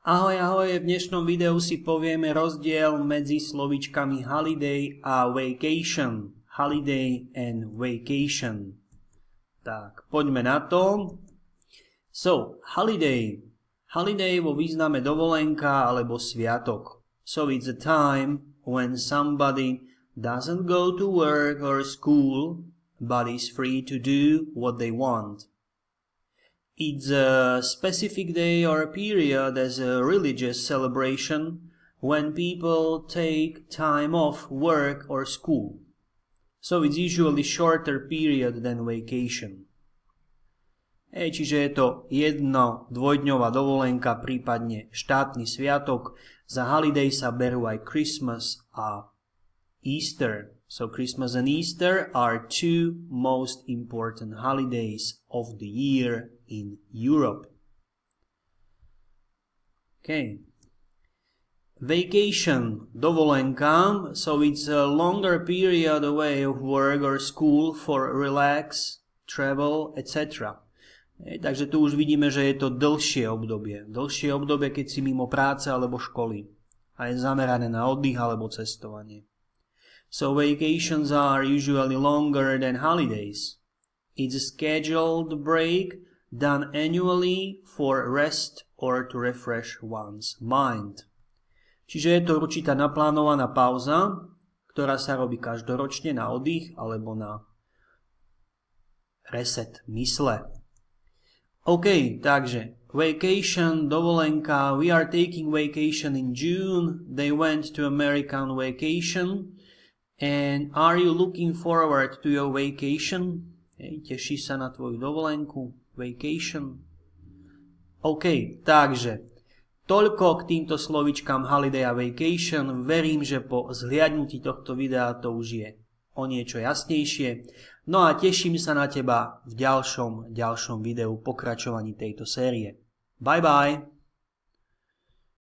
Ahoj, ahoj, v dnešnom videu si povieme rozdiel medzi slovíčkami holiday a vacation. Holiday and vacation. Tak, poďme na to. So, holiday. Holiday vo význame dovolenka alebo sviatok. So, it's a time when somebody doesn't go to work or school, but is free to do what they want. It's a specific day or a period as a religious celebration when people take time off work or school. So it's usually shorter period than vacation. Čiže je to dvojdňová dovolenka, prípadne štátny sviatok. Za holiday sa berú aj Christmas a Easter. So Christmas and Easter are two most important holidays of the year in Europe. Okay. Vacation, dovolenka, so it's a longer period away of work or school for relax, travel, etc. Takže tu už vidíme, že je to dlhšie obdobie. Dlhšie obdobie, keď si mimo práce alebo školy. A je zamerané na oddych alebo cestovanie. So vacations are usually longer than holidays. It's a scheduled break done annually for rest or to refresh one's mind. Čiže je to určitá naplánovaná pauza, ktorá sa robí každoročne na oddych alebo na reset mysle. OK, takže vacation, dovolenka. We are taking vacation in June. They went to American vacation. And are you looking forward to your vacation? Teší sa na tvoju dovolenku? Vacation? OK, takže toľko k týmto slovičkám holiday a vacation. Verím, že po zhliadnutí tohto videa to už je o niečo jasnejšie. No a teším sa na teba v ďalšom videu pokračovaní tejto série. Bye bye!